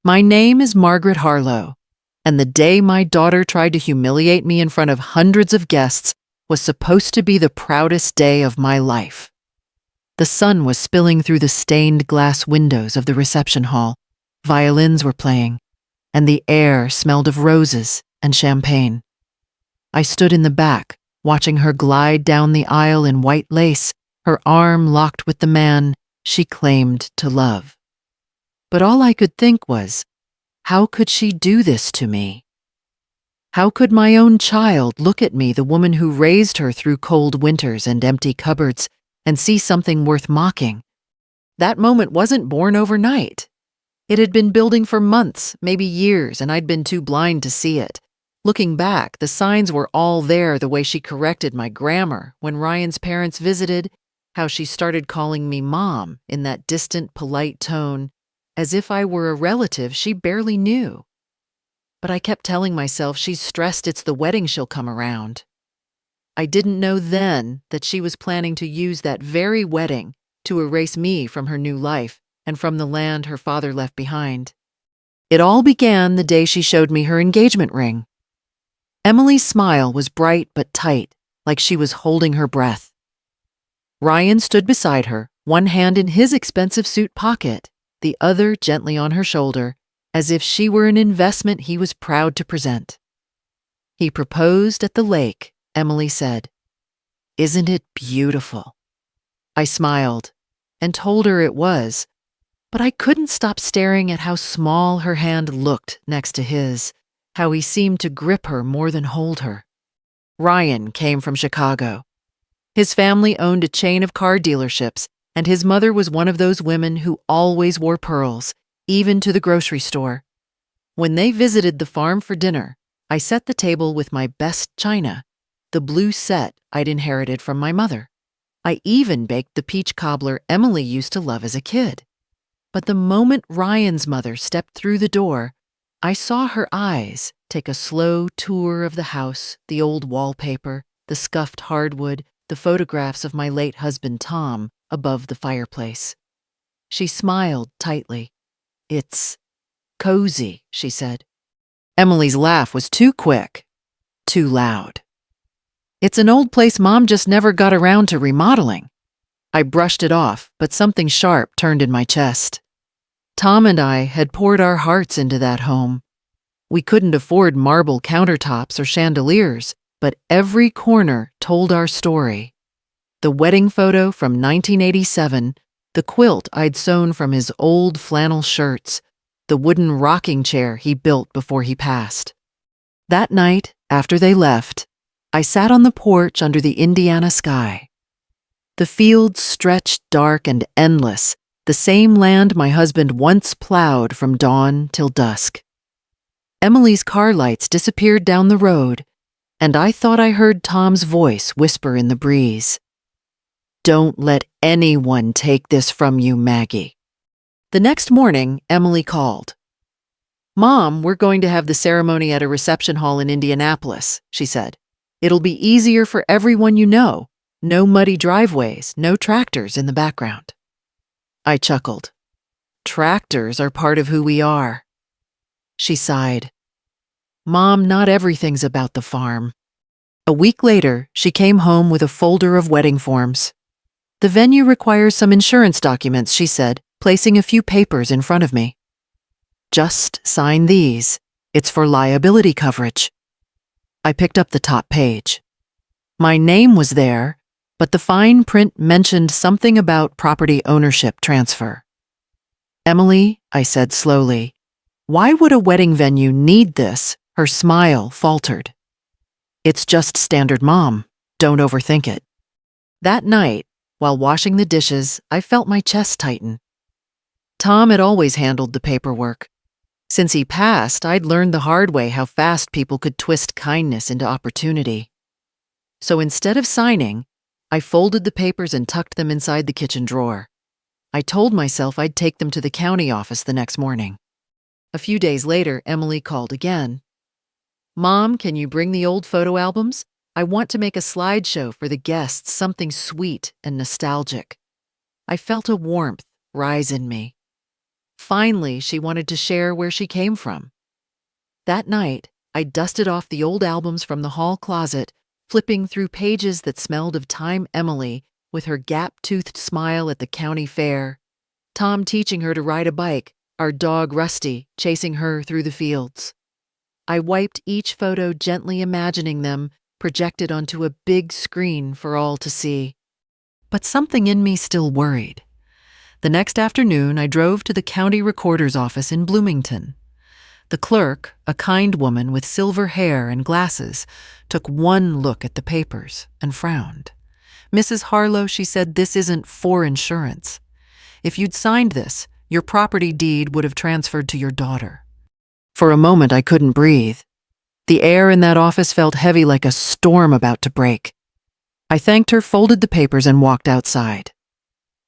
My name is Margaret Harlow, and the day my daughter tried to humiliate me in front of hundreds of guests was supposed to be the proudest day of my life. The sun was spilling through the stained glass windows of the reception hall. Violins were playing, and the air smelled of roses and champagne. I stood in the back, watching her glide down the aisle in white lace, her arm locked with the man she claimed to love. But all I could think was, how could she do this to me? How could my own child look at me, the woman who raised her through cold winters and empty cupboards, and see something worth mocking? That moment wasn't born overnight. It had been building for months, maybe years, and I'd been too blind to see it. Looking back, the signs were all there, the way she corrected my grammar when Ryan's parents visited, how she started calling me Mom in that distant, polite tone, as if I were a relative she barely knew. But I kept telling myself she's stressed it's the wedding she'll come around. I didn't know then that she was planning to use that very wedding to erase me from her new life and from the land her father left behind. It all began the day she showed me her engagement ring. Emily's smile was bright but tight, like she was holding her breath. Ryan stood beside her, one hand in his expensive suit pocket, the other gently on her shoulder, as if she were an investment he was proud to present. He proposed at the lake, Emily said. "Isn't it beautiful?" I smiled and told her it was, but I couldn't stop staring at how small her hand looked next to his, how he seemed to grip her more than hold her. Ryan came from Chicago. His family owned a chain of car dealerships, and his mother was one of those women who always wore pearls, even to the grocery store. When they visited the farm for dinner, I set the table with my best china, the blue set I'd inherited from my mother. I even baked the peach cobbler Emily used to love as a kid. But the moment Ryan's mother stepped through the door, I saw her eyes take a slow tour of the house, the old wallpaper, the scuffed hardwood, the photographs of my late husband Tom above the fireplace. She smiled tightly. "It's cozy," she said. Emily's laugh was too quick, too loud. "It's an old place Mom just never got around to remodeling." I brushed it off, but something sharp turned in my chest. Tom and I had poured our hearts into that home. We couldn't afford marble countertops or chandeliers, but every corner told our story. The wedding photo from 1987, the quilt I'd sewn from his old flannel shirts, the wooden rocking chair he built before he passed. That night, after they left, I sat on the porch under the Indiana sky. The fields stretched dark and endless, the same land my husband once plowed from dawn till dusk. Emily's car lights disappeared down the road, and I thought I heard Tom's voice whisper in the breeze. "Don't let anyone take this from you, Maggie." The next morning, Emily called. "Mom, we're going to have the ceremony at a reception hall in Indianapolis," she said. "It'll be easier for everyone you know. No muddy driveways, no tractors in the background." I chuckled. "Tractors are part of who we are." She sighed. "Mom, not everything's about the farm." A week later, she came home with a folder of wedding forms. "The venue requires some insurance documents," she said, placing a few papers in front of me. "Just sign these. It's for liability coverage." I picked up the top page. My name was there, but the fine print mentioned something about property ownership transfer. "Emily," I said slowly, "why would a wedding venue need this?" Her smile faltered. "It's just standard Mom. Don't overthink it." That night, while washing the dishes, I felt my chest tighten. Tom had always handled the paperwork. Since he passed, I'd learned the hard way how fast people could twist kindness into opportunity. So instead of signing, I folded the papers and tucked them inside the kitchen drawer. I told myself I'd take them to the county office the next morning. A few days later, Emily called again. "Mom, can you bring the old photo albums? I want to make a slideshow for the guests, something sweet and nostalgic." I felt a warmth rise in me. finally she wanted to share where she came from. That night, I dusted off the old albums from the hall closet, flipping through pages that smelled of Time Emily with her gap-toothed smile at the county fair, Tom teaching her to ride a bike, our dog Rusty chasing her through the fields. I wiped each photo, gently imagining them projected onto a big screen for all to see. But something in me still worried. The next afternoon, I drove to the county recorder's office in Bloomington. The clerk, a kind woman with silver hair and glasses, took one look at the papers and frowned. "Mrs. Harlow," she said, "this isn't for insurance. If you'd signed this, your property deed would have transferred to your daughter." For a moment, I couldn't breathe. The air in that office felt heavy, like a storm about to break. I thanked her, folded the papers, and walked outside.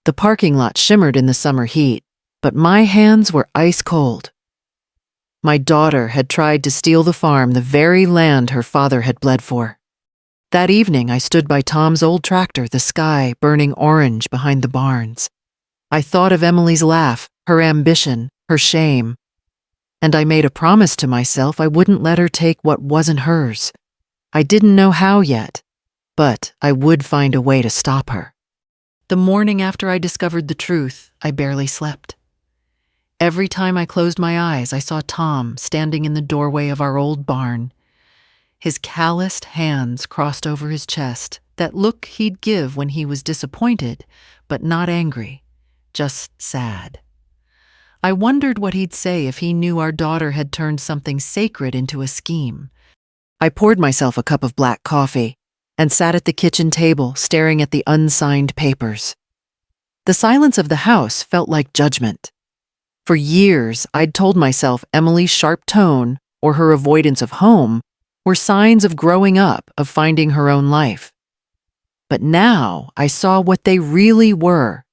The parking lot shimmered in the summer heat, but my hands were ice cold. My daughter had tried to steal the farm, the very land her father had bled for. That evening, I stood by Tom's old tractor, the sky burning orange behind the barns. I thought of Emily's laugh, her ambition, her shame. And I made a promise to myself I wouldn't let her take what wasn't hers. I didn't know how yet, but I would find a way to stop her. The morning after I discovered the truth, I barely slept. Every time I closed my eyes, I saw Tom standing in the doorway of our old barn. His calloused hands crossed over his chest, that look he'd give when he was disappointed, but not angry, just sad. I wondered what he'd say if he knew our daughter had turned something sacred into a scheme. I poured myself a cup of black coffee and sat at the kitchen table, staring at the unsigned papers. The silence of the house felt like judgment. For years, I'd told myself Emily's sharp tone or her avoidance of home were signs of growing up, of finding her own life. But now I saw what they really were,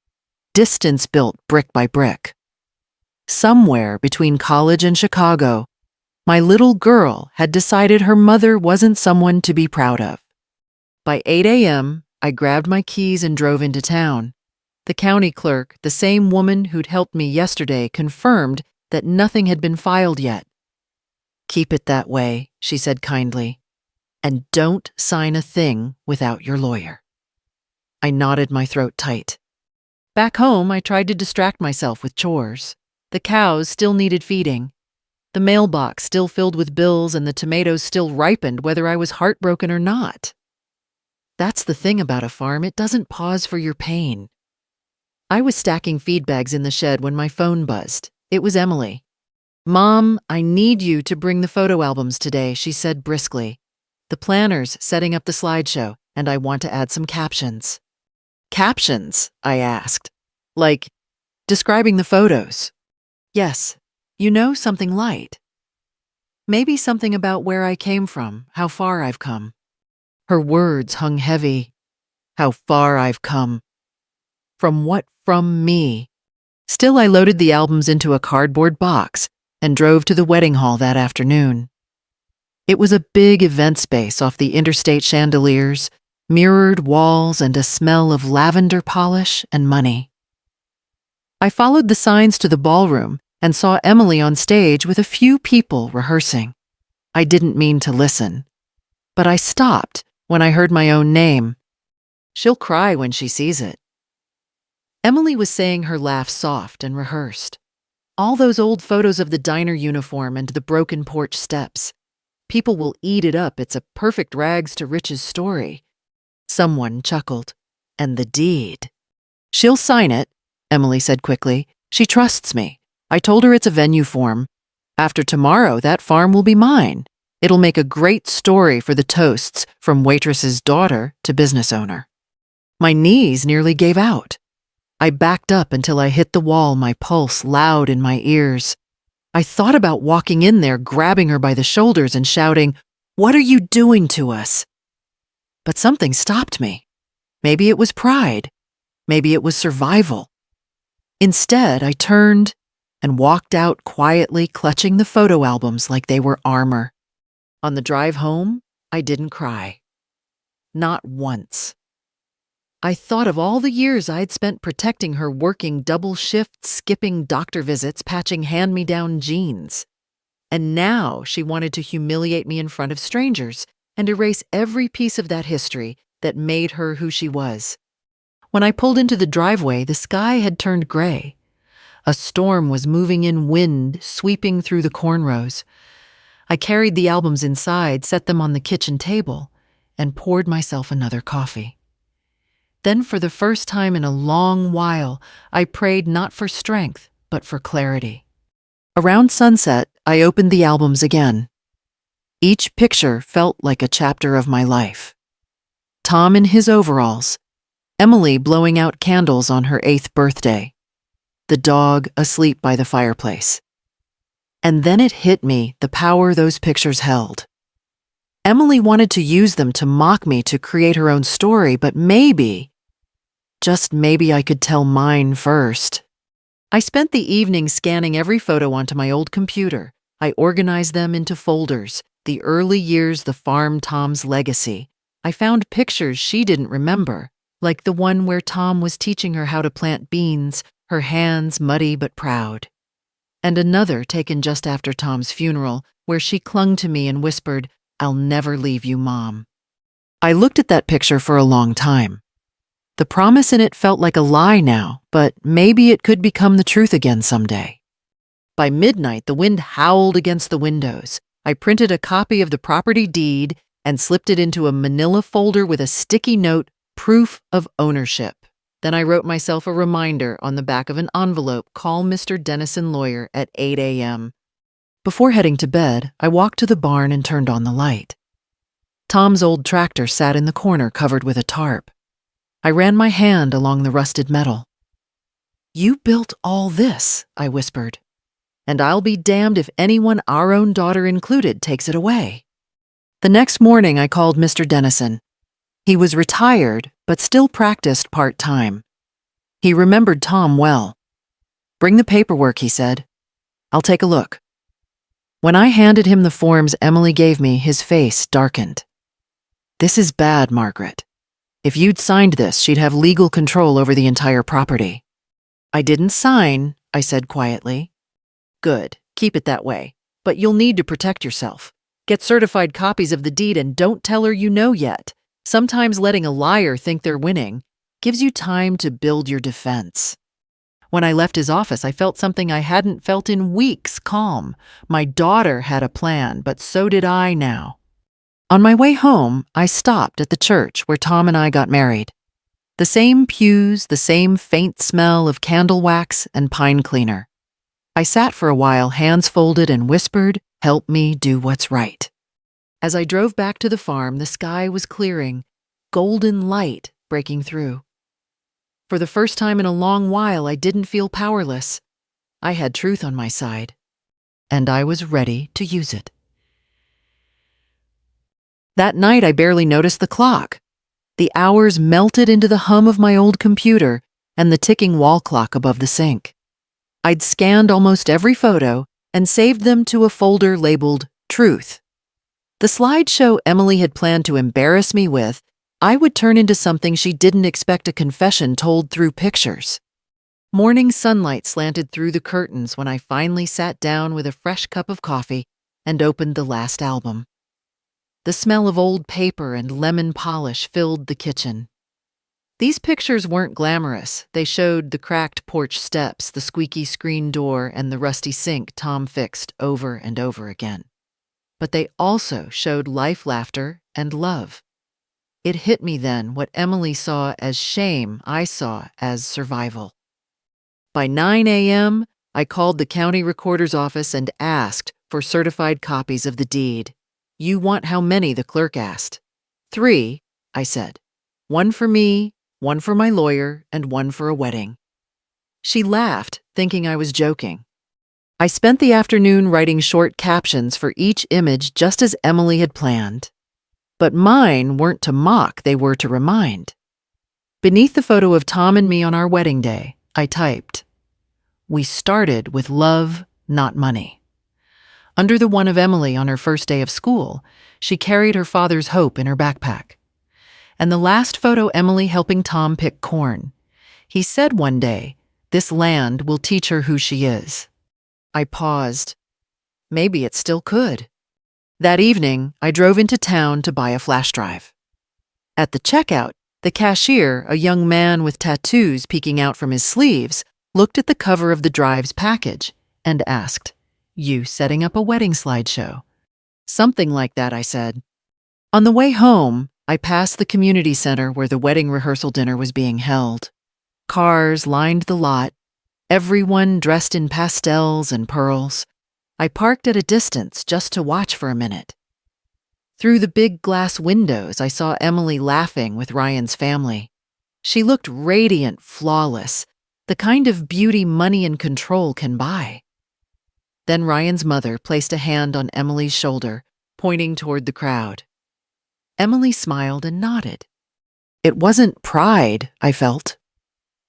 distance built brick by brick. Somewhere between college and Chicago, my little girl had decided her mother wasn't someone to be proud of. By 8 a.m., I grabbed my keys and drove into town. The county clerk, the same woman who'd helped me yesterday, confirmed that nothing had been filed yet. "Keep it that way," she said kindly, "and don't sign a thing without your lawyer." I knotted my throat tight. Back home, I tried to distract myself with chores. The cows still needed feeding. The mailbox still filled with bills, and the tomatoes still ripened whether I was heartbroken or not. That's the thing about a farm, it doesn't pause for your pain. I was stacking feed bags in the shed when my phone buzzed. It was Emily. "Mom, I need you to bring the photo albums today," she said briskly. "The planner's setting up the slideshow, and I want to add some captions." "Captions?" I asked. "Like, describing the photos?" "Yes, something light. Maybe something about where I came from, how far I've come." Her words hung heavy. How far I've come. From what from me? Still, I loaded the albums into a cardboard box and drove to the wedding hall that afternoon. It was a big event space off the interstate chandeliers, mirrored walls, and a smell of lavender polish and money. I followed the signs to the ballroom and saw Emily on stage with a few people rehearsing. I didn't mean to listen, but I stopped when I heard my own name. "She'll cry when she sees it." Emily was saying her laugh soft and rehearsed. All those old photos of the diner uniform and the broken porch steps. People will eat it up. It's a perfect rags to riches story. Someone chuckled. "And the deed." "She'll sign it," Emily said quickly. "She trusts me. I told her it's a venue form. After tomorrow, that farm will be mine. It'll make a great story for the toasts, from waitress's daughter to business owner." My knees nearly gave out. I backed up until I hit the wall, my pulse loud in my ears. I thought about walking in there, grabbing her by the shoulders and shouting, "What are you doing to us?" But something stopped me. Maybe it was pride. Maybe it was survival. Instead, I turned and walked out quietly, clutching the photo albums like they were armor. On the drive home, I didn't cry. Not once. I thought of all the years I'd spent protecting her, working double shifts, skipping doctor visits, patching hand-me-down jeans. And now she wanted to humiliate me in front of strangers and erase every piece of that history that made her who she was. When I pulled into the driveway, the sky had turned gray. A storm was moving in, wind sweeping through the cornrows. I carried the albums inside, set them on the kitchen table, and poured myself another coffee. Then, for the first time in a long while, I prayed not for strength, but for clarity. Around sunset, I opened the albums again. Each picture felt like a chapter of my life. Tom in his overalls, Emily blowing out candles on her 8th birthday, the dog asleep by the fireplace. And then it hit me, the power those pictures held. Emily wanted to use them to mock me, to create her own story, but maybe, just maybe, I could tell mine first. I spent the evening scanning every photo onto my old computer. I organized them into folders: the early years, the farm, Tom's legacy. I found pictures she didn't remember, like the one where Tom was teaching her how to plant beans, her hands muddy but proud. And another taken just after Tom's funeral, where she clung to me and whispered, "I'll never leave you, Mom." I looked at that picture for a long time. The promise in it felt like a lie now, but maybe it could become the truth again someday. By midnight, the wind howled against the windows. I printed a copy of the property deed and slipped it into a manila folder with a sticky note, proof of ownership. Then I wrote myself a reminder on the back of an envelope: call Mr. Dennison Lawyer at 8 a.m. Before heading to bed, I walked to the barn and turned on the light. Tom's old tractor sat in the corner covered with a tarp. I ran my hand along the rusted metal. "You built all this," I whispered, "and I'll be damned if anyone, our own daughter included, takes it away." The next morning, I called Mr. Dennison. He was retired, but still practiced part-time. He remembered Tom well. "Bring the paperwork," he said. "I'll take a look." When I handed him the forms Emily gave me, his face darkened. "This is bad, Margaret. If you'd signed this, she'd have legal control over the entire property." "I didn't sign," I said quietly. "Good, keep it that way. But you'll need to protect yourself. Get certified copies of the deed and don't tell her you know yet. Sometimes letting a liar think they're winning gives you time to build your defense." When I left his office, I felt something I hadn't felt in weeks: calm. My daughter had a plan, but so did I now. On my way home, I stopped at the church where Tom and I got married. The same pews, the same faint smell of candle wax and pine cleaner. I sat for a while, hands folded, and whispered, "Help me do what's right." As I drove back to the farm, the sky was clearing, golden light breaking through. For the first time in a long while, I didn't feel powerless. I had truth on my side, and I was ready to use it. That night, I barely noticed the clock. The hours melted into the hum of my old computer and the ticking wall clock above the sink. I'd scanned almost every photo and saved them to a folder labeled Truth. The slideshow Emily had planned to embarrass me with, I would turn into something she didn't expect: a confession told through pictures. Morning sunlight slanted through the curtains when I finally sat down with a fresh cup of coffee and opened the last album. The smell of old paper and lemon polish filled the kitchen. These pictures weren't glamorous. They showed the cracked porch steps, the squeaky screen door, and the rusty sink Tom fixed over and over again. But they also showed life, laughter, and love. It hit me then: what Emily saw as shame, I saw as survival. By 9 a.m., I called the county recorder's office and asked for certified copies of the deed. "You want how many?" the clerk asked. "3, I said. "One for me, one for my lawyer, and one for a wedding." She laughed, thinking I was joking. I spent the afternoon writing short captions for each image, just as Emily had planned. But mine weren't to mock, they were to remind. Beneath the photo of Tom and me on our wedding day, I typed, "We started with love, not money." Under the one of Emily on her first day of school, she carried her father's hope in her backpack. and the last photo Emily helping Tom pick corn. He said one day, "This land will teach her who she is." I paused. Maybe it still could. That evening, I drove into town to buy a flash drive. At the checkout, the cashier, a young man with tattoos peeking out from his sleeves, looked at the cover of the drive's package and asked, "You setting up a wedding slideshow?" "Something like that," I said. On the way home, I passed the community center where the wedding rehearsal dinner was being held. Cars lined the lot, everyone dressed in pastels and pearls. I parked at a distance just to watch for a minute. Through the big glass windows, I saw Emily laughing with Ryan's family. She looked radiant, flawless, the kind of beauty money and control can buy. Then Ryan's mother placed a hand on Emily's shoulder, pointing toward the crowd. Emily smiled and nodded. It wasn't pride, I felt.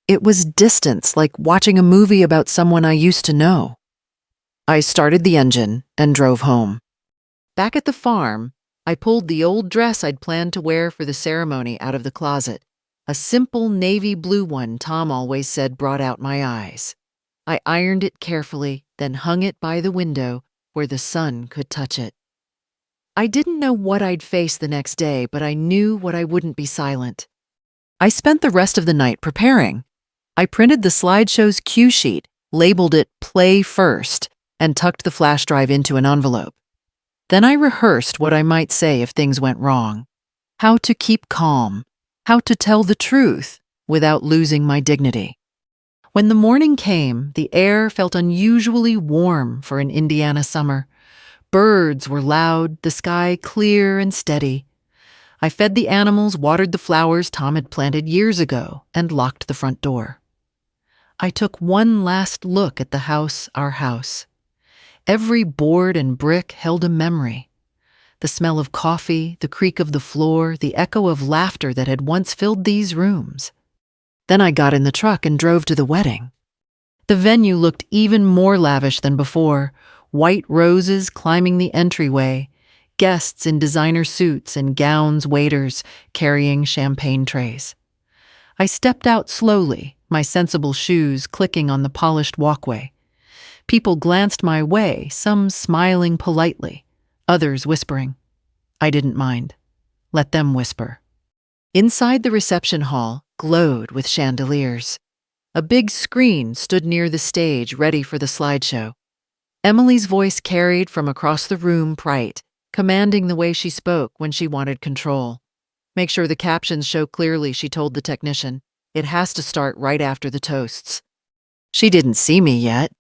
It was distance, like watching a movie about someone I used to know. I started the engine and drove home. Back at the farm, I pulled the old dress I'd planned to wear for the ceremony out of the closet, a simple navy blue one Tom always said brought out my eyes. I ironed it carefully, then hung it by the window where the sun could touch it. I didn't know what I'd face the next day, but I knew what I wouldn't be silent. I spent the rest of the night preparing. I printed the slideshow's cue sheet, labeled it "Play First," and tucked the flash drive into an envelope. Then I rehearsed what I might say if things went wrong, how to keep calm, how to tell the truth without losing my dignity. When the morning came, the air felt unusually warm for an Indiana summer. Birds were loud, the sky clear and steady. I fed the animals, watered the flowers Tom had planted years ago, and locked the front door. I took one last look at the house, our house. Every board and brick held a memory. The smell of coffee, the creak of the floor, the echo of laughter that had once filled these rooms. Then I got in the truck and drove to the wedding. The venue looked even more lavish than before, white roses climbing the entryway, guests in designer suits and gowns, waiters carrying champagne trays. I stepped out slowly, my sensible shoes clicking on the polished walkway. People glanced my way, some smiling politely, others whispering. I didn't mind. Let them whisper. Inside the reception hall glowed with chandeliers. A big screen stood near the stage, ready for the slideshow. Emily's voice carried from across the room bright, commanding the way she spoke when she wanted control. "Make sure the captions show clearly," she told the technician. "It has to start right after the toasts." She didn't see me yet.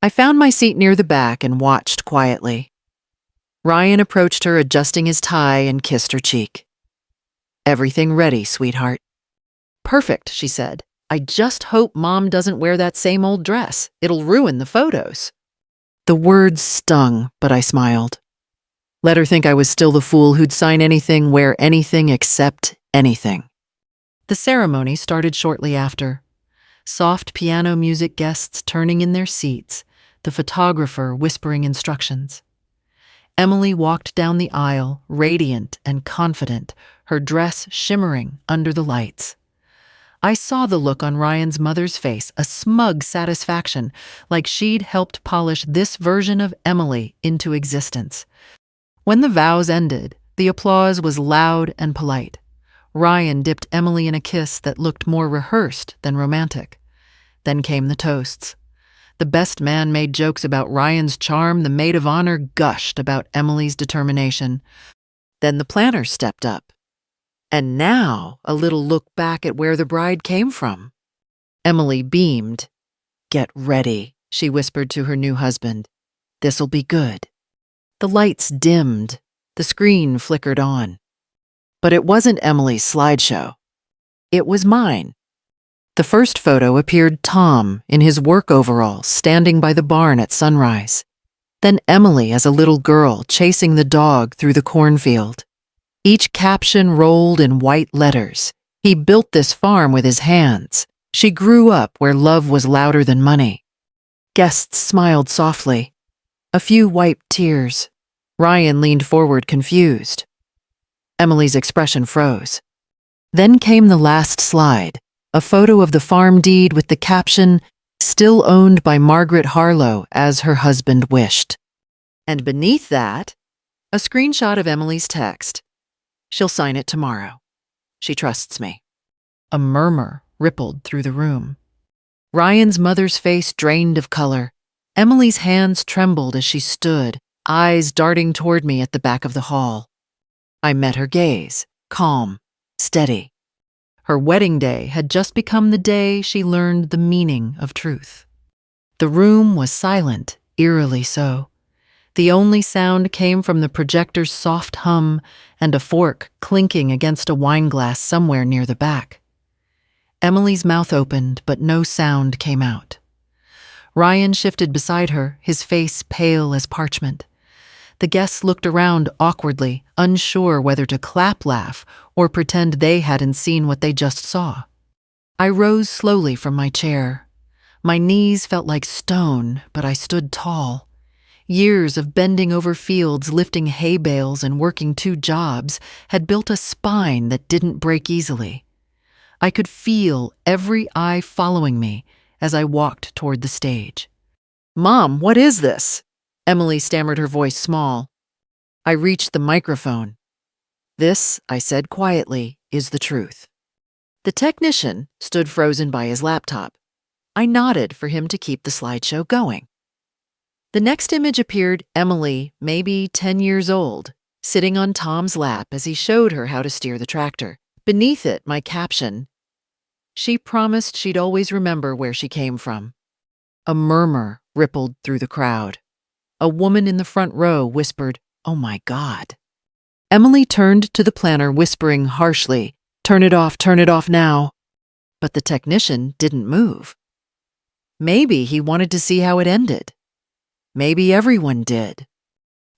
I found my seat near the back and watched quietly. Ryan approached her, adjusting his tie, and kissed her cheek. "Everything ready, sweetheart." "Perfect," she said. "I just hope Mom doesn't wear that same old dress. It'll ruin the photos." The words stung, but I smiled. Let her think I was still the fool who'd sign anything, wear anything, accept anything. The ceremony started shortly after. Soft piano music, guests turning in their seats, the photographer whispering instructions. Emily walked down the aisle, radiant and confident, her dress shimmering under the lights. I saw the look on Ryan's mother's face, a smug satisfaction, like she'd helped polish this version of Emily into existence. When the vows ended, the applause was loud and polite. Ryan dipped Emily in a kiss that looked more rehearsed than romantic. Then came the toasts. The best man made jokes about Ryan's charm, the maid of honor gushed about Emily's determination. Then the planners stepped up. And now, a little look back at where the bride came from. Emily beamed. "Get ready," she whispered to her new husband. "This'll be good." The lights dimmed. The screen flickered on. But it wasn't Emily's slideshow. It was mine. The first photo appeared Tom in his work overalls standing by the barn at sunrise. Then Emily as a little girl chasing the dog through the cornfield. Each caption rolled in white letters. "He built this farm with his hands. She grew up where love was louder than money." Guests smiled softly. A few wiped tears. Ryan leaned forward, confused. Emily's expression froze. Then came the last slide, a photo of the farm deed with the caption, "Still owned by Margaret Harlow as her husband wished." And beneath that, a screenshot of Emily's text. "She'll sign it tomorrow. She trusts me." A murmur rippled through the room. Ryan's mother's face drained of color. Emily's hands trembled as she stood, eyes darting toward me at the back of the hall. I met her gaze, calm, steady. Her wedding day had just become the day she learned the meaning of truth. The room was silent, eerily so. The only sound came from the projector's soft hum and a fork clinking against a wineglass somewhere near the back. Emily's mouth opened, but no sound came out. Ryan shifted beside her, his face pale as parchment. The guests looked around awkwardly, unsure whether to laugh, or pretend they hadn't seen what they just saw. I rose slowly from my chair. My knees felt like stone, but I stood tall. Years of bending over fields, lifting hay bales, and working 2 jobs had built a spine that didn't break easily. I could feel every eye following me as I walked toward the stage. "Mom, what is this?" Emily stammered, her voice small. I reached the microphone. "This," I said quietly, "is the truth." The technician stood frozen by his laptop. I nodded for him to keep the slideshow going. The next image appeared, Emily, maybe 10 years old, sitting on Tom's lap as he showed her how to steer the tractor. Beneath it, my caption, "She promised she'd always remember where she came from." A murmur rippled through the crowd. A woman in the front row whispered, "Oh my God." Emily turned to the planner, whispering harshly, turn it off now." But the technician didn't move. Maybe he wanted to see how it ended. Maybe everyone did.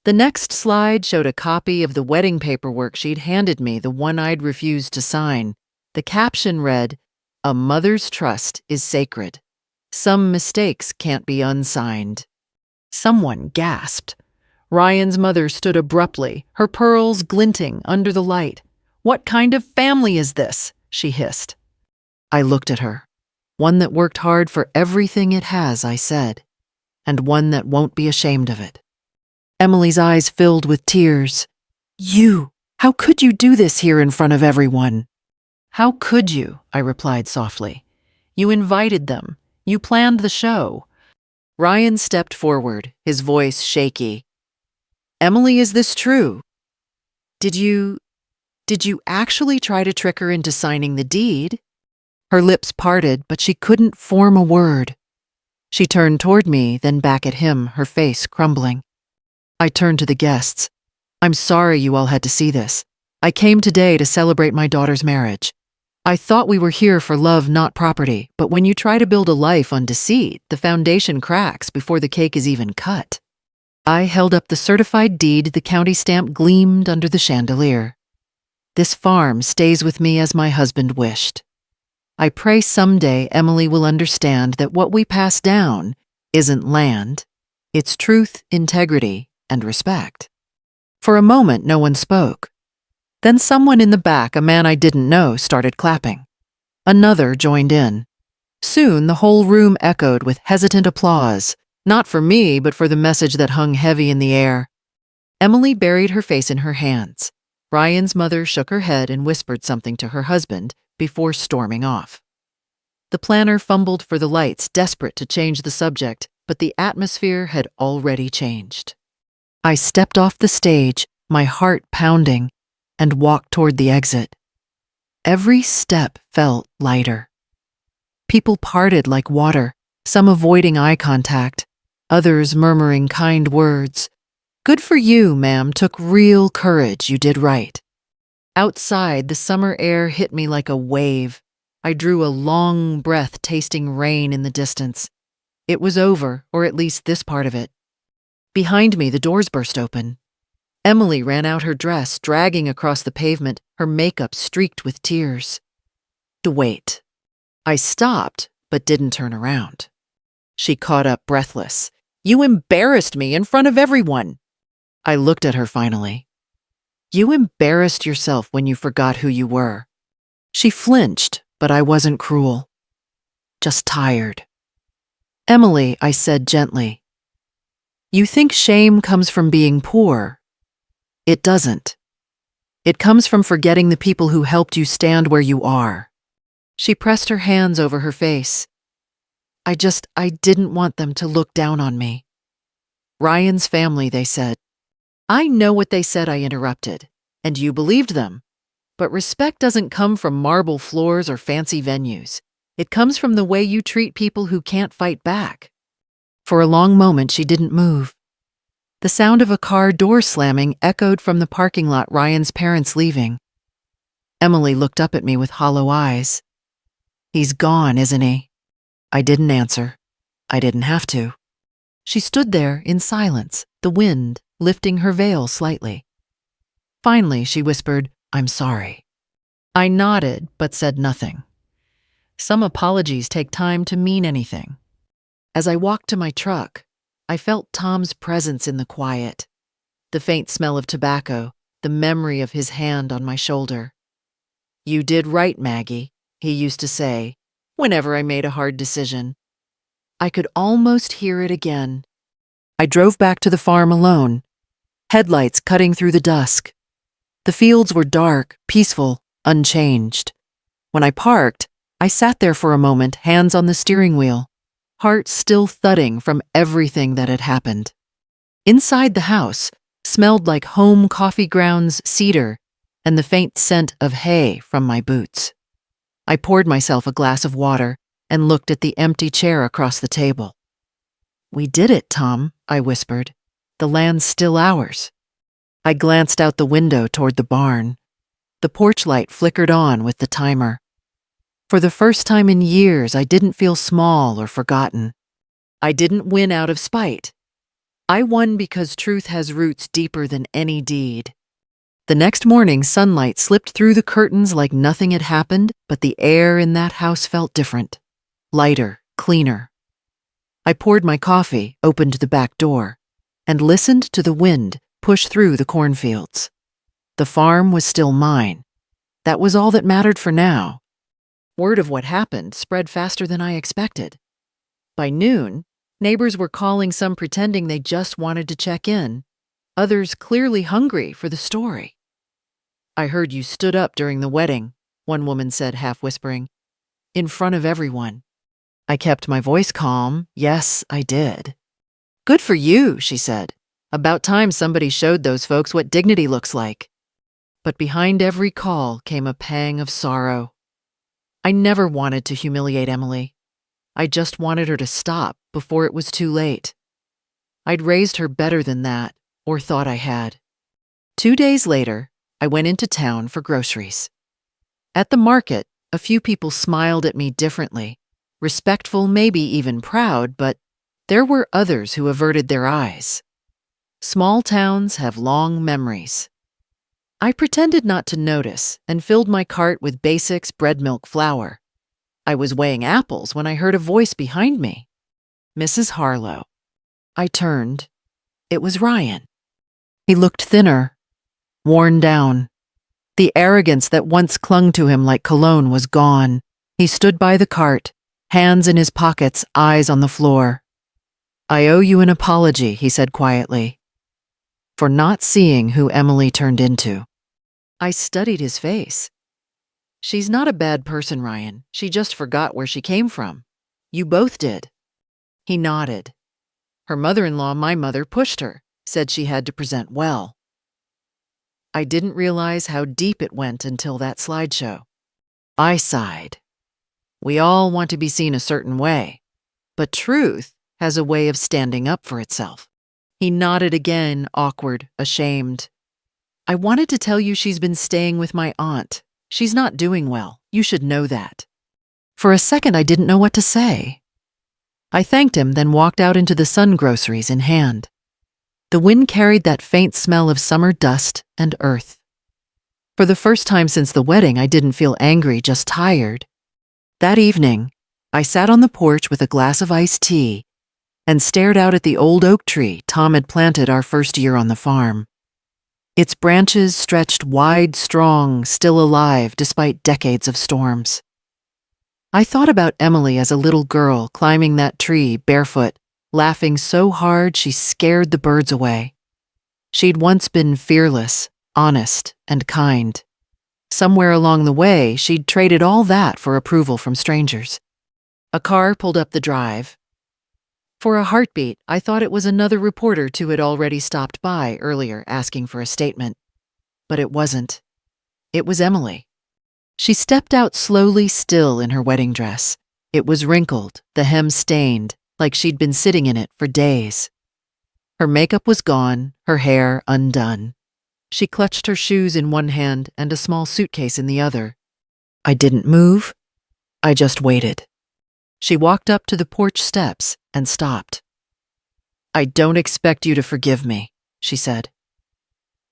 The next slide showed a copy of the wedding paperwork she'd handed me, the one I'd refused to sign. The caption read, "A mother's trust is sacred. Some mistakes can't be unsigned." Someone gasped. Ryan's mother stood abruptly, her pearls glinting under the light. "What kind of family is this?" she hissed. I looked at her. "One that worked hard for everything it has," I said, "and one that won't be ashamed of it." Emily's eyes filled with tears. How could you do this here in front of everyone?" "How could you?" I replied softly. "You invited them. You planned the show." Ryan stepped forward, his voice shaky. "Emily, is this true? Did you actually try to trick her into signing the deed?" Her lips parted, but she couldn't form a word. She turned toward me, then back at him, her face crumbling. I turned to the guests. "I'm sorry you all had to see this. I came today to celebrate my daughter's marriage. I thought we were here for love, not property, but when you try to build a life on deceit, the foundation cracks before the cake is even cut." I held up the certified deed. The county stamp gleamed under the chandelier. "This farm stays with me as my husband wished. I pray someday Emily will understand that what we pass down isn't land. It's truth, integrity, and respect." For a moment, no one spoke. Then someone in the back, a man I didn't know, started clapping. Another joined in. Soon the whole room echoed with hesitant applause, not for me, but for the message that hung heavy in the air. Emily buried her face in her hands. Ryan's mother shook her head and whispered something to her husband before storming off. The planner fumbled for the lights, desperate to change the subject, but the atmosphere had already changed. I stepped off the stage, my heart pounding, and walked toward the exit. Every step felt lighter. People parted like water, some avoiding eye contact, others murmuring kind words. "Good for you, ma'am, took real courage, you did right." Outside, the summer air hit me like a wave. I drew a long breath, tasting rain in the distance. It was over, or at least this part of it. Behind me, the doors burst open. Emily ran out, her dress dragging across the pavement, her makeup streaked with tears. Wait. I stopped, but didn't turn around. She caught up, breathless. "You embarrassed me in front of everyone." I looked at her finally. You embarrassed yourself when you forgot who you were. She flinched, but I wasn't cruel. Just tired. Emily, I said gently, you think shame comes from being poor. It doesn't. It comes from forgetting the people who helped you stand where you are. She pressed her hands over her face. I didn't want them to look down on me. Ryan's family, they said. I know what they said, I interrupted, and you believed them. But respect doesn't come from marble floors or fancy venues. It comes from the way you treat people who can't fight back. For a long moment, she didn't move. The sound of a car door slamming echoed from the parking lot, Ryan's parents leaving. Emily looked up at me with hollow eyes. He's gone, isn't he? I didn't answer. I didn't have to. She stood there in silence, the wind lifting her veil slightly. Finally, she whispered, I'm sorry. I nodded, but said nothing. Some apologies take time to mean anything. As I walked to my truck, I felt Tom's presence in the quiet, the faint smell of tobacco, the memory of his hand on my shoulder. You did right, Maggie, he used to say, whenever I made a hard decision. I could almost hear it again. I drove back to the farm alone, headlights cutting through the dusk. The fields were dark, peaceful, unchanged. When I parked, I sat there for a moment, hands on the steering wheel, heart still thudding from everything that had happened. Inside the house smelled like home coffee grounds, cedar, and the faint scent of hay from my boots. I poured myself a glass of water and looked at the empty chair across the table. We did it, Tom, I whispered. The land's still ours. I glanced out the window toward the barn. The porch light flickered on with the timer. For the first time in years, I didn't feel small or forgotten. I didn't win out of spite. I won because truth has roots deeper than any deed. The next morning, sunlight slipped through the curtains like nothing had happened, but the air in that house felt different. Lighter, cleaner. I poured my coffee, opened the back door, and listened to the wind push through the cornfields. The farm was still mine. That was all that mattered for now. Word of what happened spread faster than I expected. By noon, neighbors were calling, some pretending they just wanted to check in, others clearly hungry for the story. I heard you stood up during the wedding, one woman said, half whispering, in front of everyone. I kept my voice calm. Yes, I did. Good for you, she said. About time somebody showed those folks what dignity looks like. But behind every call came a pang of sorrow. I never wanted to humiliate Emily. I just wanted her to stop before it was too late. I'd raised her better than that, or thought I had. 2 days later, I went into town for groceries. At the market, a few people smiled at me differently, respectful, maybe even proud, but there were others who averted their eyes. Small towns have long memories. I pretended not to notice and filled my cart with basics, bread, milk, flour. I was weighing apples when I heard a voice behind me. Mrs. Harlow. I turned. It was Ryan. He looked thinner, worn down. The arrogance that once clung to him like cologne was gone. He stood by the cart, hands in his pockets, eyes on the floor. I owe you an apology, he said quietly, for not seeing who Emily turned into. I studied his face. She's not a bad person, Ryan. She just forgot where she came from. You both did. He nodded. Her mother-in-law, my mother, pushed her, said she had to present well. I didn't realize how deep it went until that slideshow. I sighed. We all want to be seen a certain way, but truth has a way of standing up for itself. He nodded again, awkward, ashamed. I wanted to tell you she's been staying with my aunt. She's not doing well. You should know that. For a second, I didn't know what to say. I thanked him, then walked out into the sun, groceries in hand. The wind carried that faint smell of summer dust and earth. For the first time since the wedding, I didn't feel angry, just tired. That evening, I sat on the porch with a glass of iced tea and stared out at the old oak tree Tom had planted our first year on the farm. Its branches stretched wide, strong, still alive despite decades of storms. I thought about Emily as a little girl climbing that tree barefoot, laughing so hard she scared the birds away. She'd once been fearless, honest, and kind. Somewhere along the way, she'd traded all that for approval from strangers. A car pulled up the drive. For a heartbeat, I thought it was another reporter who had already stopped by earlier asking for a statement. But it wasn't. It was Emily. She stepped out slowly, still in her wedding dress. It was wrinkled, the hem stained, like she'd been sitting in it for days. Her makeup was gone, her hair undone. She clutched her shoes in one hand and a small suitcase in the other. I didn't move. I just waited. She walked up to the porch steps and stopped. "I don't expect you to forgive me," she said.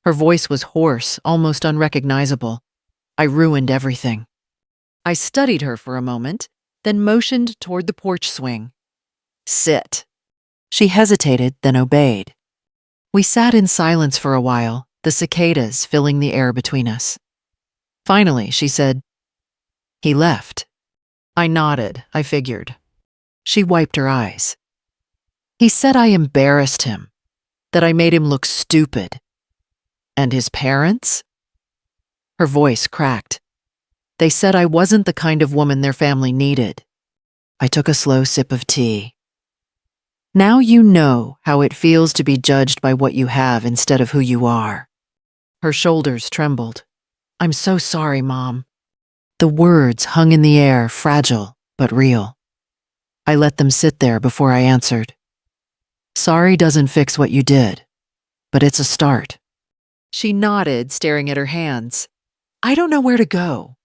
Her voice was hoarse, almost unrecognizable. I ruined everything. I studied her for a moment, then motioned toward the porch swing. "Sit." She hesitated, then obeyed. We sat in silence for a while, the cicadas filling the air between us. Finally, she said, "He left." I nodded, I figured. She wiped her eyes. "He said I embarrassed him, that I made him look stupid." "And his parents?" Her voice cracked. "They said I wasn't the kind of woman their family needed." I took a slow sip of tea. "Now you know how it feels to be judged by what you have instead of who you are." Her shoulders trembled. "I'm so sorry, Mom." The words hung in the air, fragile but real. I let them sit there before I answered. "Sorry doesn't fix what you did, but it's a start." She nodded, staring at her hands. "I don't know where to go."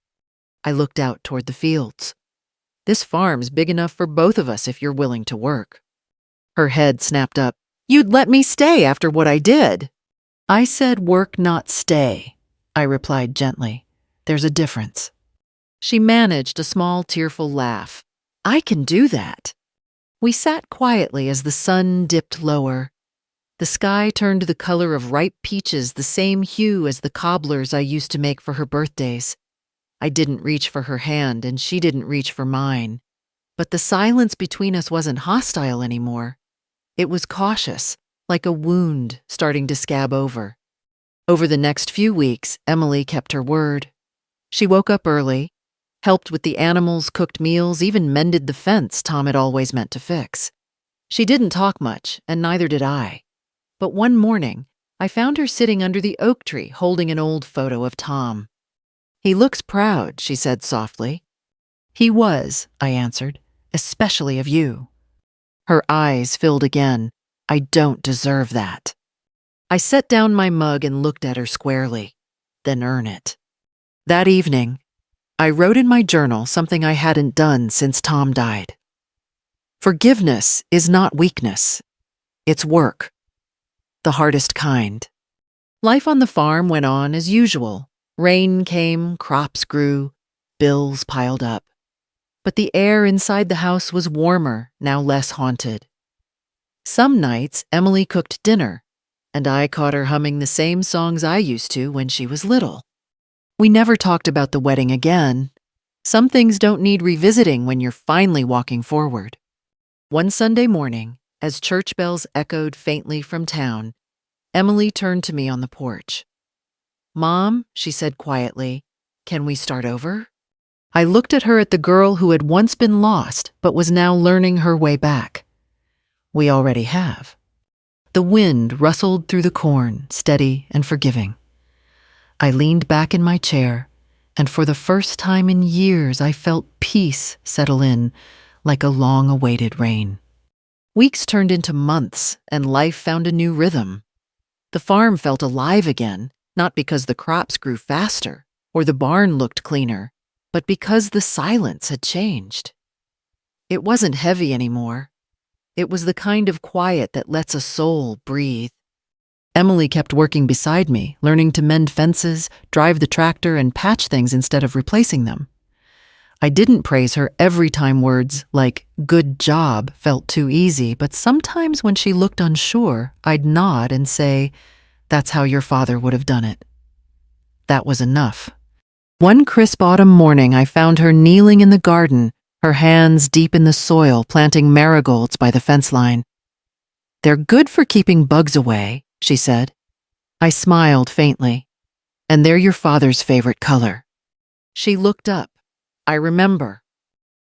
I looked out toward the fields. "This farm's big enough for both of us if you're willing to work." Her head snapped up. "You'd let me stay after what I did." "I said work, not stay," I replied gently. "There's a difference." She managed a small, tearful laugh. "I can do that." We sat quietly as the sun dipped lower. The sky turned the color of ripe peaches, the same hue as the cobblers I used to make for her birthdays. I didn't reach for her hand, and she didn't reach for mine. But the silence between us wasn't hostile anymore. It was cautious, like a wound starting to scab over. Over the next few weeks, Emily kept her word. She woke up early, helped with the animals, cooked meals, even mended the fence Tom had always meant to fix. She didn't talk much, and neither did I. But one morning, I found her sitting under the oak tree holding an old photo of Tom. "He looks proud," she said softly. "He was," I answered, "especially of you." Her eyes filled again. "I don't deserve that." I set down my mug and looked at her squarely, then earn it. That evening, I wrote in my journal something I hadn't done since Tom died. Forgiveness is not weakness. It's work. The hardest kind. Life on the farm went on as usual. Rain came, crops grew, bills piled up. But the air inside the house was warmer, now less haunted. Some nights, Emily cooked dinner, and I caught her humming the same songs I used to when she was little. We never talked about the wedding again. Some things don't need revisiting when you're finally walking forward. One Sunday morning, as church bells echoed faintly from town, Emily turned to me on the porch. "Mom," she said quietly, "can we start over?" I looked at her, at the girl who had once been lost but was now learning her way back. "We already have." The wind rustled through the corn, steady and forgiving. I leaned back in my chair, and for the first time in years I felt peace settle in, like a long-awaited rain. Weeks turned into months, and life found a new rhythm. The farm felt alive again, not because the crops grew faster or the barn looked cleaner, but because the silence had changed. It wasn't heavy anymore. It was the kind of quiet that lets a soul breathe. Emily kept working beside me, learning to mend fences, drive the tractor, and patch things instead of replacing them. I didn't praise her every time words like "good job" felt too easy, but sometimes when she looked unsure, I'd nod and say, That's how your father would have done it." That was enough. One crisp autumn morning, I found her kneeling in the garden, her hands deep in the soil, planting marigolds by the fence line. "They're good for keeping bugs away," she said. I smiled faintly. "And they're your father's favorite color." She looked up. "I remember."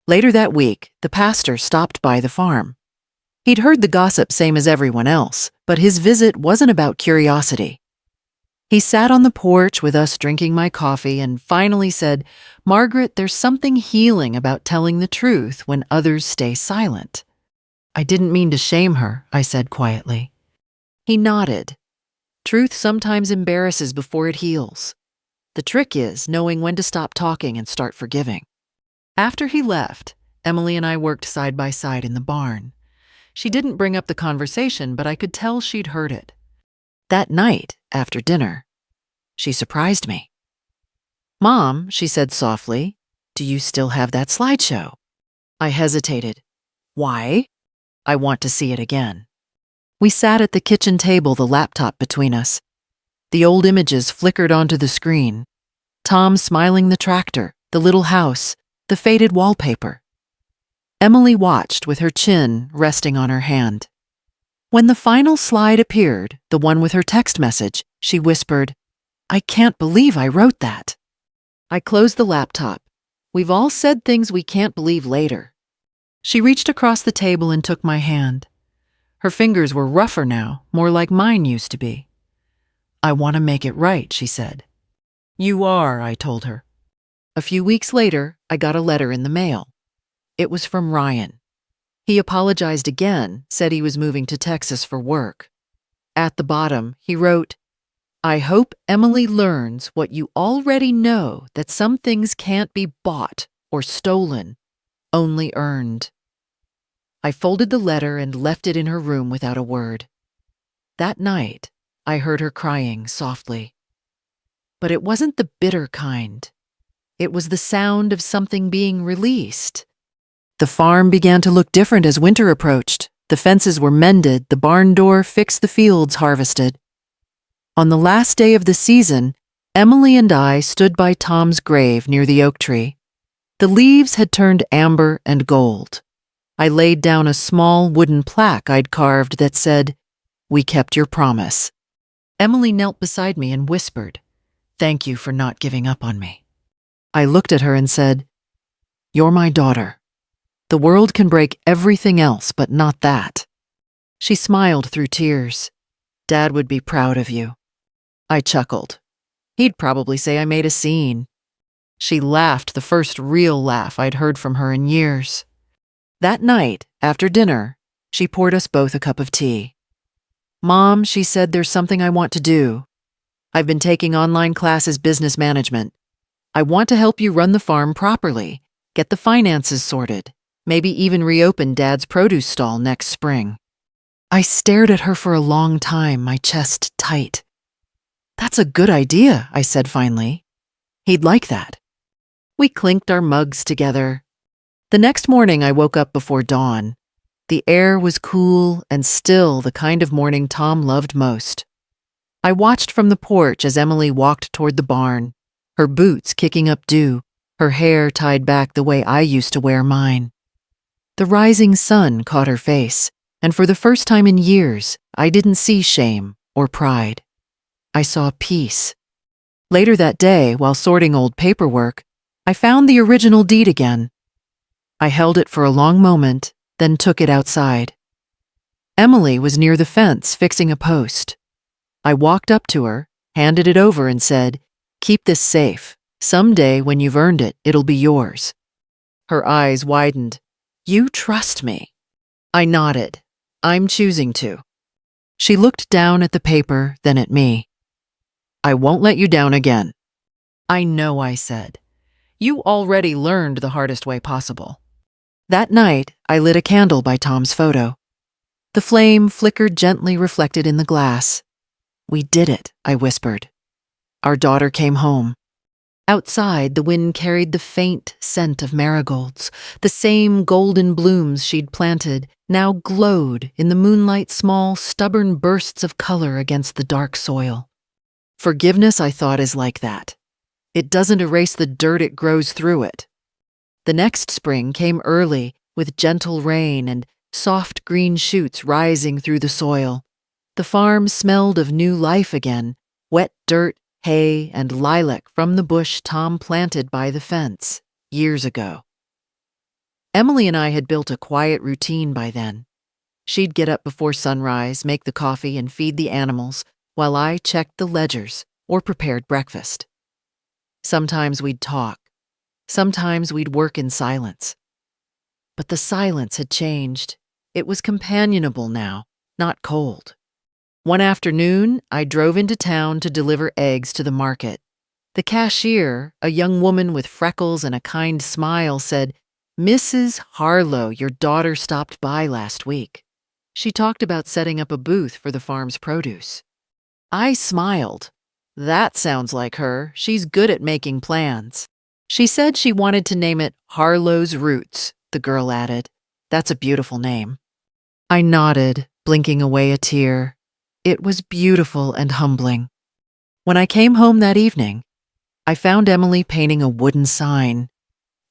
Later that week, the pastor stopped by the farm. He'd heard the gossip same as everyone else, but his visit wasn't about curiosity. He sat on the porch with us drinking my coffee and finally said, "Margaret, there's something healing about telling the truth when others stay silent." "I didn't mean to shame her," I said quietly. He nodded. "Truth sometimes embarrasses before it heals. The trick is knowing when to stop talking and start forgiving." After he left, Emily and I worked side by side in the barn. She didn't bring up the conversation, but I could tell she'd heard it. That night, after dinner, she surprised me. "Mom," she said softly, "do you still have that slideshow?" I hesitated. "Why?" "I want to see it again." We sat at the kitchen table, the laptop between us. The old images flickered onto the screen. Tom smiling the tractor, the little house, the faded wallpaper. Emily watched with her chin resting on her hand. When the final slide appeared, the one with her text message, she whispered, "I can't believe I wrote that." I closed the laptop. We've all said things we can't believe later. She reached across the table and took my hand. Her fingers were rougher now, more like mine used to be. "I want to make it right," she said. "You are," I told her. A few weeks later, I got a letter in the mail. It was from Ryan. He apologized again, said he was moving to Texas for work. At the bottom, he wrote, "I hope Emily learns what you already know, that some things can't be bought or stolen, only earned." I folded the letter and left it in her room without a word. That night, I heard her crying softly. But it wasn't the bitter kind. It was the sound of something being released. The farm began to look different as winter approached. The fences were mended, the barn door fixed, the fields harvested. On the last day of the season, Emily and I stood by Tom's grave near the oak tree. The leaves had turned amber and gold. I laid down a small wooden plaque I'd carved that said, "We kept your promise." Emily knelt beside me and whispered, "Thank you for not giving up on me." I looked at her and said, "You're my daughter. The world can break everything else, but not that." She smiled through tears. "Dad would be proud of you." I chuckled. He'd probably say I made a scene. She laughed, the first real laugh I'd heard from her in years. That night, after dinner, she poured us both a cup of tea. "Mom," she said, "there's something I want to do. I've been taking online classes, business management. I want to help you run the farm properly, get the finances sorted, maybe even reopen Dad's produce stall next spring." I stared at her for a long time, my chest tight. "That's a good idea," I said finally. "He'd like that." We clinked our mugs together. The next morning, I woke up before dawn. The air was cool and still, the kind of morning Tom loved most. I watched from the porch as Emily walked toward the barn, her boots kicking up dew, her hair tied back the way I used to wear mine. The rising sun caught her face, and for the first time in years, I didn't see shame or pride. I saw peace. Later that day, while sorting old paperwork, I found the original deed again. I held it for a long moment, then took it outside. Emily was near the fence fixing a post. I walked up to her, handed it over and said, "Keep this safe. Someday when you've earned it, it'll be yours." Her eyes widened. "You trust me?" I nodded. "I'm choosing to." She looked down at the paper, then at me. "I won't let you down again." "I know," I said. "You already learned the hardest way possible." That night, I lit a candle by Tom's photo. The flame flickered gently, reflected in the glass. "We did it," I whispered. Our daughter came home. Outside, the wind carried the faint scent of marigolds, the same golden blooms she'd planted, now glowed in the moonlight small, stubborn bursts of color against the dark soil. Forgiveness, I thought, is like that. It doesn't erase the dirt, it grows through it. The next spring came early, with gentle rain and soft green shoots rising through the soil. The farm smelled of new life again, wet dirt, hay, and lilac from the bush Tom planted by the fence years ago. Emily and I had built a quiet routine by then. She'd get up before sunrise, make the coffee, and feed the animals, while I checked the ledgers or prepared breakfast. Sometimes we'd talk. Sometimes we'd work in silence. But the silence had changed. It was companionable now, not cold. One afternoon, I drove into town to deliver eggs to the market. The cashier, a young woman with freckles and a kind smile, said, "Mrs. Harlow, your daughter stopped by last week. She talked about setting up a booth for the farm's produce." I smiled. That sounds like her. She's good at making plans. She said she wanted to name it Harlow's Roots, the girl added. That's a beautiful name. I nodded, blinking away a tear. It was beautiful and humbling. When I came home that evening, I found Emily painting a wooden sign.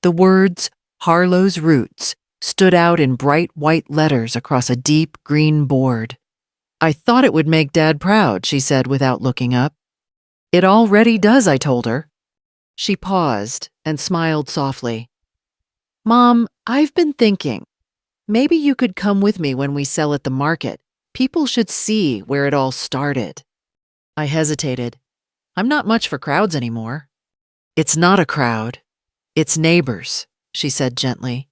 The words, Harlow's Roots, stood out in bright white letters across a deep green board. "I thought it would make Dad proud," she said without looking up. "It already does," I told her. She paused and smiled softly. "Mom, I've been thinking, maybe you could come with me when we sell at the market. People should see where it all started." I hesitated. I'm not much for crowds anymore. "It's not a crowd. It's neighbors," she said gently.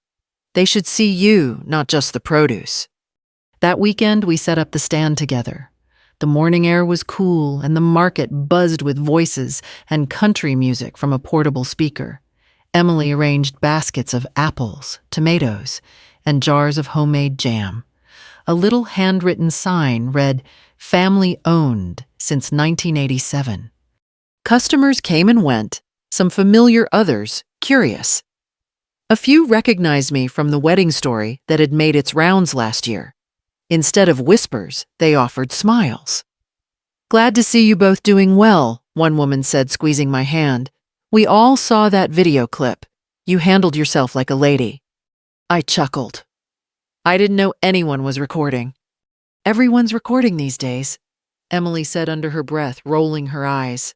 "They should see you, not just the produce." That weekend, we set up the stand together. The morning air was cool, and the market buzzed with voices and country music from a portable speaker. Emily arranged baskets of apples, tomatoes, and jars of homemade jam. A little handwritten sign read, "Family owned since 1987. Customers came and went, some familiar, others curious. A few recognized me from the wedding story that had made its rounds last year. Instead of whispers, they offered smiles. "Glad to see you both doing well," one woman said, squeezing my hand. "We all saw that video clip. You handled yourself like a lady." I chuckled. I didn't know anyone was recording. "Everyone's recording these days," Emily said under her breath, rolling her eyes.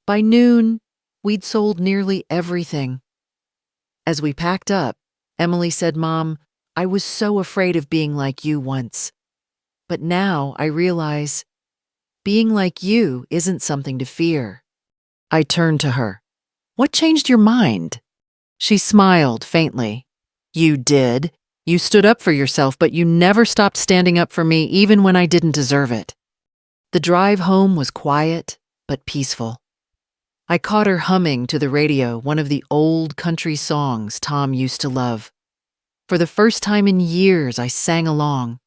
By noon, we'd sold nearly everything. As we packed up, Emily said, "Mom, I was so afraid of being like you once. But now I realize being like you isn't something to fear." I turned to her. "What changed your mind?" She smiled faintly. "You did. You stood up for yourself, but you never stopped standing up for me even when I didn't deserve it." The drive home was quiet but peaceful. I caught her humming to the radio one of the old country songs Tom used to love. For the first time in years, I sang along.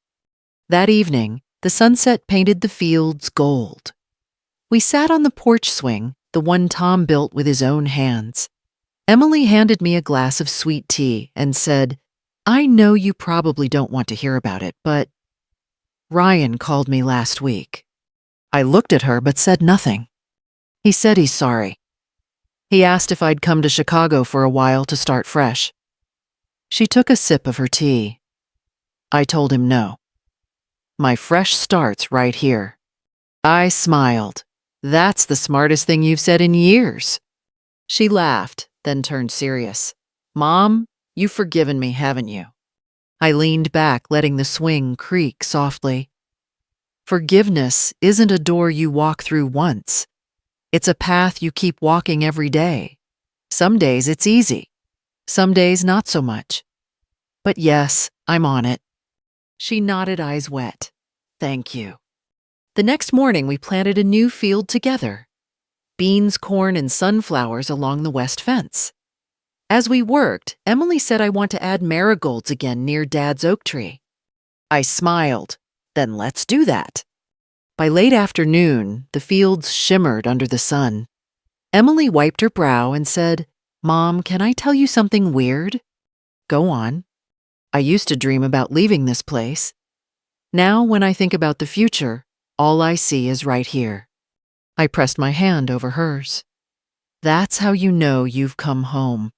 That evening, the sunset painted the fields gold. We sat on the porch swing, the one Tom built with his own hands. Emily handed me a glass of sweet tea and said, "I know you probably don't want to hear about it, but Ryan called me last week." I looked at her but said nothing. "He said he's sorry. He asked if I'd come to Chicago for a while to start fresh." She took a sip of her tea. I told him no. "My fresh start's right here." I smiled. "That's the smartest thing you've said in years." She laughed, then turned serious. "Mom, you've forgiven me, haven't you?" I leaned back, letting the swing creak softly. Forgiveness isn't a door you walk through once. It's a path you keep walking every day. Some days it's easy. Some days not so much. But yes, I'm on it. She nodded, eyes wet. "Thank you." The next morning, we planted a new field together. Beans, corn, and sunflowers along the west fence. As we worked, Emily said, "I want to add marigolds again near Dad's oak tree." I smiled. "Then let's do that." By late afternoon, the fields shimmered under the sun. Emily wiped her brow and said, "Mom, can I tell you something weird?" "Go on." I used to dream about leaving this place. Now, when I think about the future, all I see is right here. I pressed my hand over hers. That's how you know you've come home.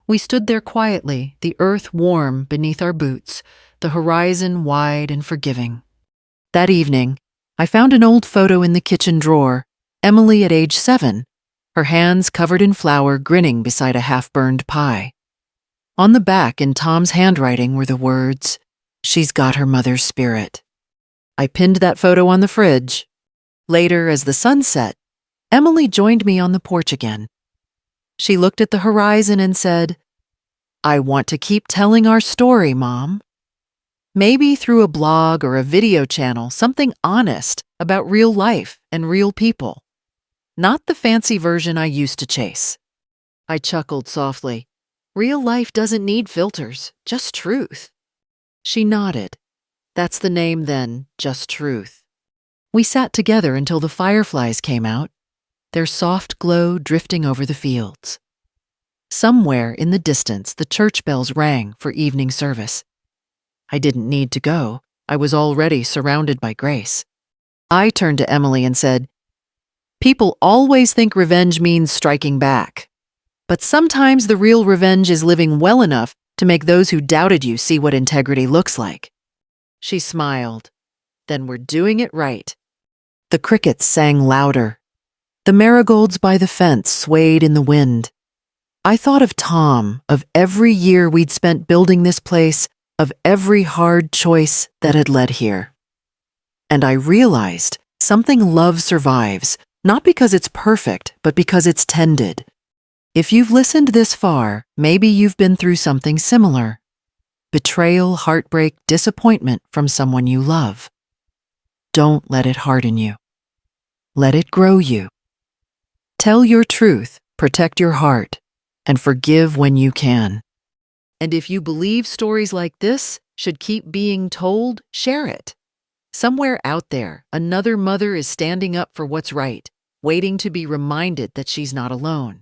We stood there quietly, the earth warm beneath our boots, the horizon wide and forgiving. That evening, I found an old photo in the kitchen drawer, Emily at age 7, her hands covered in flour grinning beside a half-burned pie. On the back, in Tom's handwriting, were the words, "She's got her mother's spirit." I pinned that photo on the fridge. Later, as the sun set, Emily joined me on the porch again. She looked at the horizon and said, "I want to keep telling our story, Mom. Maybe through a blog or a video channel, something honest about real life and real people. Not the fancy version I used to chase." I chuckled softly. Real life doesn't need filters, just truth. She nodded. That's the name then, Just Truth. We sat together until the fireflies came out, their soft glow drifting over the fields. Somewhere in the distance, the church bells rang for evening service. I didn't need to go. I was already surrounded by grace. I turned to Emily and said, "People always think revenge means striking back. But sometimes the real revenge is living well enough to make those who doubted you see what integrity looks like." She smiled. Then we're doing it right. The crickets sang louder. The marigolds by the fence swayed in the wind. I thought of Tom, of every year we'd spent building this place, of every hard choice that had led here. And I realized something love survives, not because it's perfect, but because it's tended. If you've listened this far, maybe you've been through something similar. Betrayal, heartbreak, disappointment from someone you love. Don't let it harden you. Let it grow you. Tell your truth, protect your heart, and forgive when you can. And if you believe stories like this should keep being told, share it. Somewhere out there, another mother is standing up for what's right, waiting to be reminded that she's not alone.